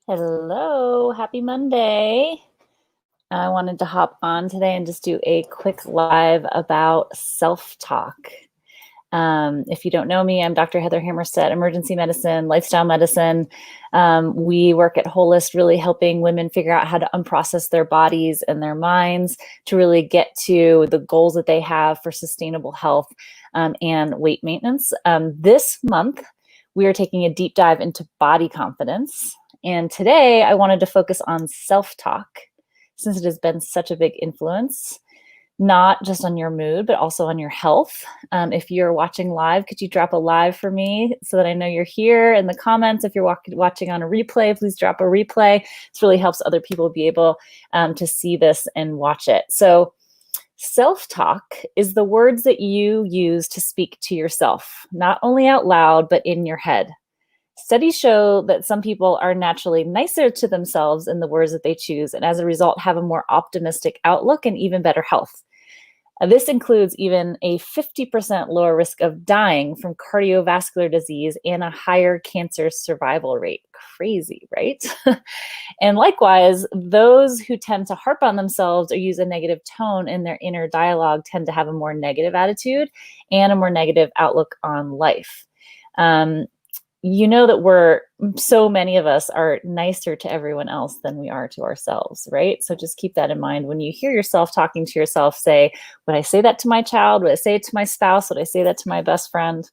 Hello, happy Monday. I wanted to hop on today and just do a quick live about self-talk. If you don't know me, I'm Dr. Heather Hammerstedt, emergency medicine, lifestyle medicine. We work at Holist, really helping women figure out how to unprocess their bodies and their minds to really get to the goals that they have for sustainable health and weight maintenance. This month, we are taking a deep dive into body confidence. And today, I wanted to focus on self-talk since it has been such a big influence not just on your mood, but also on your health. If you're watching live, could you drop a live for me so that I know you're here in the comments? If you're watching on a replay, please drop a replay. This really helps other people be able to see this and watch it. So self-talk is the words that you use to speak to yourself, not only out loud, but in your head. Studies show that some people are naturally nicer to themselves in the words that they choose, and as a result, have a more optimistic outlook and even better health. This includes even a 50% lower risk of dying from cardiovascular disease and a higher cancer survival rate. Crazy, right? And likewise, those who tend to harp on themselves or use a negative tone in their inner dialogue tend to have a more negative attitude and a more negative outlook on life. You know that so many of us are nicer to everyone else than we are to ourselves, right? So just keep that in mind. When you hear yourself talking to yourself, say, would I say that to my child? Would I say it to my spouse? Would I say that to my best friend?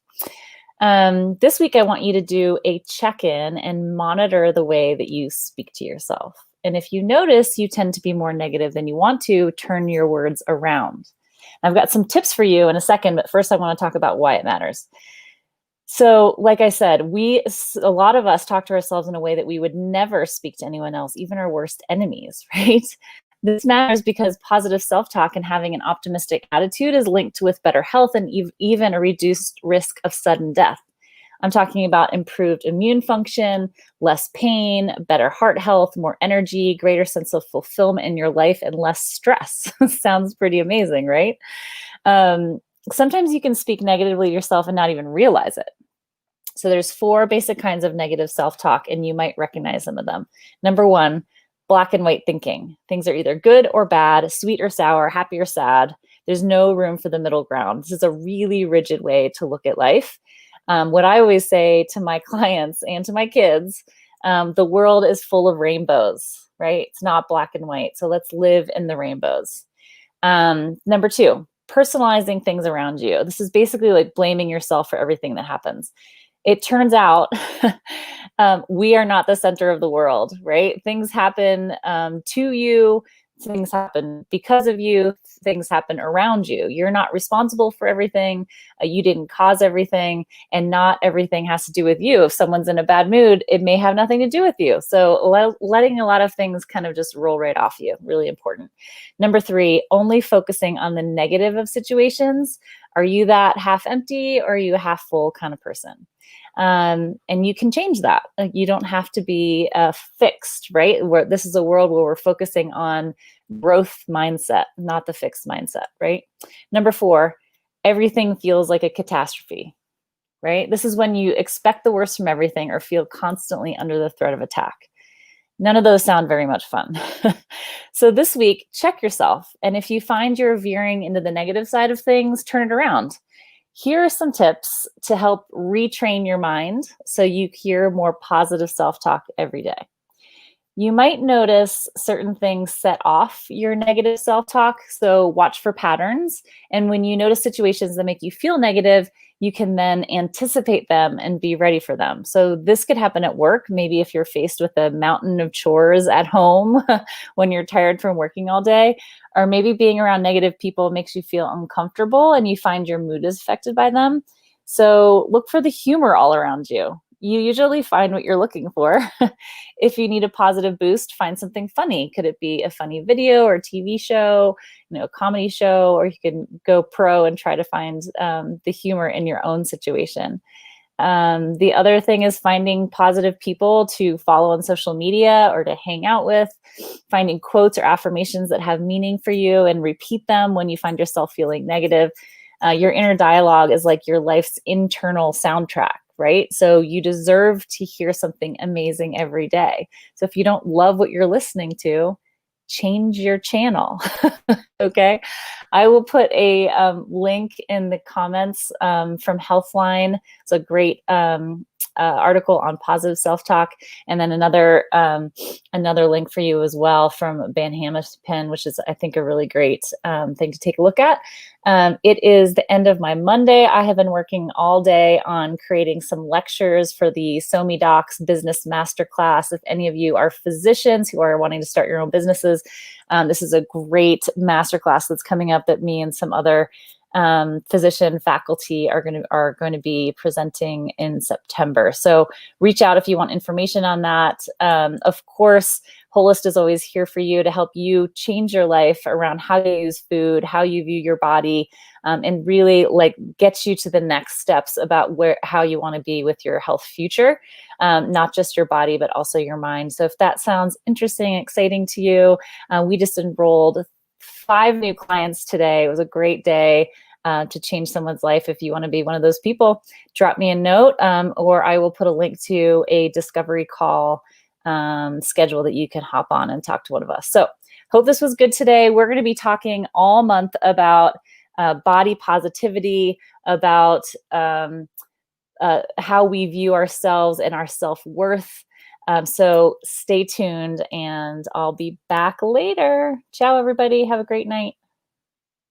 This week, I want you to do a check-in and monitor the way that you speak to yourself. And if you notice you tend to be more negative than you want to, turn your words around. I've got some tips for you in a second, but first I want to talk about why it matters. So, like I said, a lot of us talk to ourselves in a way that we would never speak to anyone else, even our worst enemies, right? This matters because positive self-talk and having an optimistic attitude is linked with better health and even a reduced risk of sudden death. I'm talking about improved immune function, less pain, better heart health, more energy, greater sense of fulfillment in your life, and less stress. Sounds pretty amazing, right? Sometimes you can speak negatively to yourself and not even realize it. So there's 4 basic kinds of negative self-talk, and you might recognize some of them. Number 1, black and white thinking. Things are either good or bad, sweet or sour, happy or sad. There's no room for the middle ground. This is a really rigid way to look at life. What I always say to my clients and to my kids, the world is full of rainbows, right? It's not black and white. So let's live in the rainbows. Number 2, personalizing things around you. This is basically like blaming yourself for everything that happens. It turns out we are not the center of the world, right? Things happen to you, things happen because of you, things happen around you. You're not responsible for everything. You didn't cause everything, and not everything has to do with you. If someone's in a bad mood, it may have nothing to do with you. So letting a lot of things kind of just roll right off you, really important. Number 3, only focusing on the negative of situations. Are you that half empty or are you a half full kind of person? And you can change that. You don't have to be fixed, right? This is a world where we're focusing on growth mindset, not the fixed mindset, right? Number 4, everything feels like a catastrophe, right? This is when you expect the worst from everything or feel constantly under the threat of attack. None of those sound very much fun. So this week, check yourself. And if you find you're veering into the negative side of things, turn it around. Here are some tips to help retrain your mind so you hear more positive self-talk every day. You might notice certain things set off your negative self-talk, so watch for patterns. And when you notice situations that make you feel negative, you can then anticipate them and be ready for them. So this could happen at work. Maybe if you're faced with a mountain of chores at home when you're tired from working all day, or maybe being around negative people makes you feel uncomfortable and you find your mood is affected by them. So look for the humor all around you. You usually find what you're looking for. If you need a positive boost, find something funny. Could it be a funny video or TV show, a comedy show, or you can go pro and try to find the humor in your own situation. The other thing is finding positive people to follow on social media or to hang out with, finding quotes or affirmations that have meaning for you and repeat them when you find yourself feeling negative. Your inner dialogue is like your life's internal soundtrack, right? So you deserve to hear something amazing every day. So if you don't love what you're listening to, change your channel. Okay. I will put a link in the comments from Healthline. It's a great article on positive self-talk, and then another link for you as well from Van Hammerpen, which is, I think, a really great thing to take a look at. It is the end of my Monday. I have been working all day on creating some lectures for the SoMe Docs Business Masterclass. If any of you are physicians who are wanting to start your own businesses, this is a great masterclass that's coming up that me and some other physician faculty are going to be presenting in September. So reach out if you want information on that. Of course, Holist is always here for you to help you change your life around how you use food, how you view your body, and really like get you to the next steps about how you want to be with your health future, not just your body, but also your mind. So if that sounds interesting and exciting to you, we just enrolled 5 new clients today. It was a great day to change someone's life. If you want to be one of those people, drop me a note, or I will put a link to a discovery call schedule that you can hop on and talk to one of us. So hope this was good today. We're going to be talking all month about body positivity, about how we view ourselves and our self-worth. So stay tuned, and I'll be back later. Ciao, everybody. Have a great night.